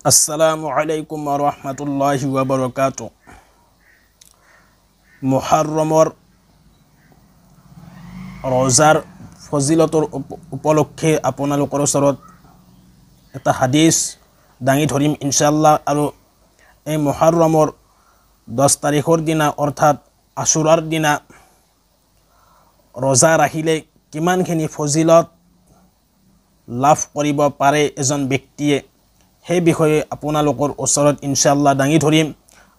আসসালামু আলাইকুম ওয়া ৰাহমাতুল্লাহি ওয়া বাৰাকাতুহু। মুহৰৰমৰ ৰোজাৰ ফজিলতৰ উপলক্ষে আপোনালোকৰ ওচৰত এটা হাদিস দাঙি ধৰিম ইনশাআল্লাহ। আৰু এই মুহৰৰমৰ 10 তাৰিখৰ দিনা অৰ্থাৎ আশুৰাৰ দিনা ৰোজা ৰাখিলে কিমানখিনি ফজিলত লাভ কৰিব পাৰে এজন ব্যক্তিয়ে, সেই বিষয়ে আপোনালোকৰ ওচৰত ইনশাআল্লাহ দাঙি ধৰিম।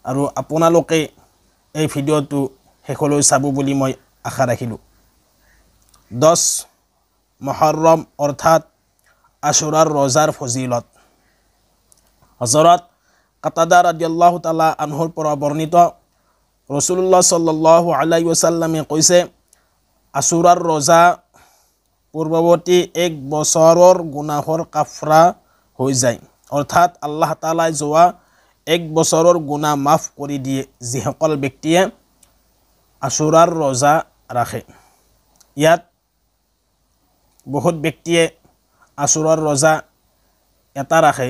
আৰু আপোনালোকে এই ভিডিঅ'টো শেষলৈ চাব বুলি মই আশা ৰাখিলোঁ। 10 মুহৰৰম অৰ্থাৎ আশুৰাৰ ৰোজাৰ ফজিলত। হযৰত কাতাদা ৰাদিয়াল্লাহু তাআলা আনহুৰ পৰা বৰ্ণিত, ৰাসূলুল্লাহ সাল্লাল্লাহু আলাইহি ওয়াসাল্লামে কৈছে, আশুৰাৰ ৰোজা পূৰ্বৱৰ্তী 1 বছৰৰ গুনাহৰ কাফৰা হৈ যায়। অৰ্থাৎ আল্লাহ তাআলাই যোৱা 1 বছৰৰ গুনাহ মাফ কৰি দিয়ে যিসকল ব্যক্তিয়ে আশুৰাৰ ৰোজা ৰাখে। ইয়াত বহুত ব্যক্তিয়ে আশুৰাৰ ৰোজা এটা ৰাখে।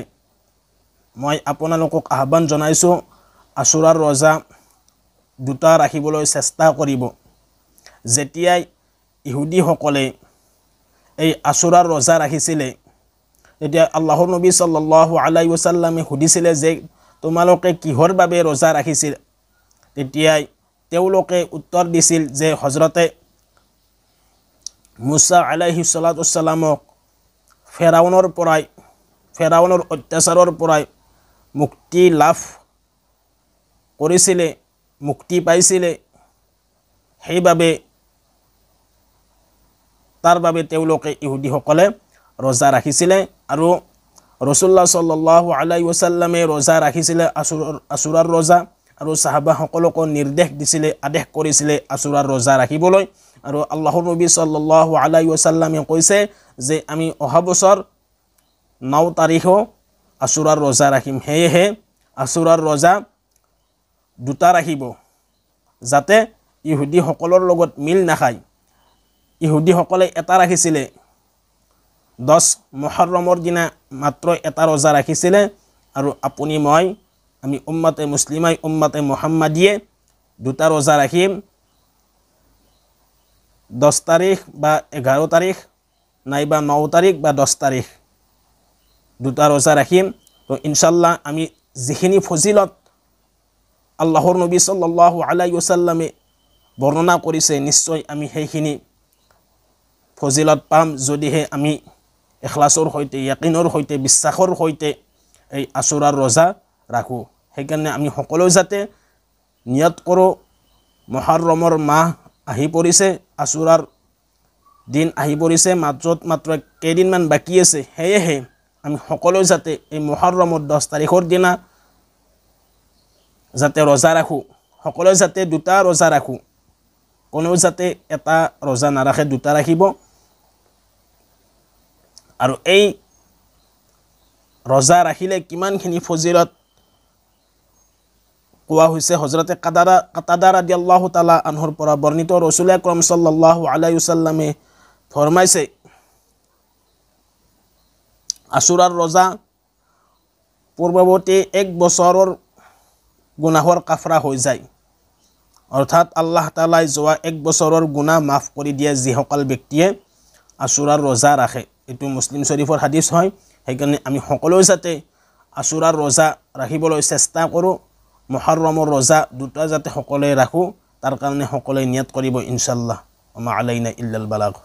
মই আপোনালোকক আহ্বান জনাইছোঁ আশুৰাৰ ৰোজা দুটা ৰাখিবলৈ চেষ্টা কৰিব। যেতিয়াই ইহুদীসকলে এই আশুৰাৰ ৰোজা ৰাখিছিলে, এতিয়া আল্লাহৰ নবী সাল্লাল্লাহু আলাইহি ওয়াসাল্লামে সুধিছিলে যে তোমালোকে কিহৰ বাবে ৰোজা ৰাখিছিল। তেতিয়াই তেওঁলোকে উত্তৰ দিছিল যে হযৰতে মুসা আলাইহিস সালাতু ওয়াসসালামক ফেৰাউনৰ অত্যাচাৰৰ পৰাই মুক্তি লাভ কৰিছিলে, মুক্তি পাইছিলে, সেইবাবে তাৰ বাবে তেওঁলোকে ইহুদীসকলে ৰোজা ৰাখিছিলে। আৰু ৰাসূলুল্লাহ সাল্লাল্লাহু আলাইহি ওয়াসাল্লামে ৰোজা ৰাখিছিলে আশুৰাৰ ৰোজা, আৰু সাহাবাসকলক নিৰ্দেশ দিছিলে, আদেশ কৰিছিলে আশুৰাৰ ৰোজা ৰাখিবলৈ। আৰু আল্লাহৰ নবী সাল্লাল্লাহু আলাইহি ওয়াসাল্লামে কৈছে যে আমি অহা বছৰ 9 তাৰিখেও আশুৰাৰ ৰোজা ৰাখিম। সেয়েহে আশুৰাৰ ৰোজা দুটা ৰাখিব যাতে ইহুদীসকলৰ লগত মিল নাখায়। ইহুদীসকলে এটা ৰাখিছিলে 10 মুহৰৰমৰ দিনা মাত্ৰ এটা ৰোজা ৰাখিছিলে, আৰু আমি উম্মতে মুছলিমাই উম্মতে মুহাম্মাদিয়ে দুটা ৰোজা ৰাখিম। 10 তাৰিখ বা 11 তাৰিখ নাইবা 9 তাৰিখ বা 10 তাৰিখ দুটা ৰোজা ৰাখিম। তো ইনশাআল্লাহ আমি যিখিনি ফজিলত আল্লাহৰ নবী সাল্লাল্লাহু আলাইহি ওয়াসাল্লামে বৰ্ণনা কৰিছে, নিশ্চয় আমি সেইখিনি ফজিলত পাম যদিহে আমি ইখলাসৰ সৈতে, ইয়াকিনৰ সৈতে, বিশ্বাসৰ সৈতে এই আশুৰাৰ ৰোজা ৰাখোঁ। সেইকাৰণে আমি সকলো যাতে নিয়ত কৰোঁ, মুহৰৰমৰ মাহ আহি পৰিছে, আশুৰাৰ দিন আহি পৰিছে, মাত্ৰ কেইদিনমান বাকী আছে। সেয়েহে আমি সকলো যাতে এই মুহৰৰমৰ 10 তাৰিখৰ দিনা যাতে ৰোজা ৰাখোঁ, সকলো যাতে দুটা ৰোজা ৰাখোঁ, কোনেও যাতে এটা ৰোজা নাৰাখে, দুটা ৰাখিব। আৰু এই ৰোজা ৰাখিলে কিমানখিনি ফজিলত কোৱা হৈছে হযৰতে কাতাদা ৰাদিয়াল্লাহু তাআলা আনহুৰ পৰা বৰ্ণিত, ৰাসূল আকৰাম সাল্লাল্লাহু আলাইহি ওয়াসাল্লামে ফৰমাইছে আশুৰাৰ ৰোজা পূৰ্বৱৰ্তী 1 বছৰৰ গুনাহৰ কাফৰা হৈ যায়। অৰ্থাৎ আল্লাহ তাআলাই যোৱা 1 বছৰৰ গুনাহ মাফ কৰি দিয়ে যিসকল ব্যক্তিয়ে আশুৰাৰ ৰোজা ৰাখে। এইটো মুছলিম শৰীফৰ হাদিস হয়। সেইকাৰণে আমি সকলো যাতে আশুৰাৰ ৰোজা ৰাখিবলৈ চেষ্টা কৰোঁ। মুহৰৰমৰ ৰোজা দুটা যাতে সকলোৱে ৰাখোঁ, তাৰ কাৰণে সকলোৱে নিয়ত কৰিব ইনশাআল্লাহ। আমা আলাইনা ইল্লাল বালাগ।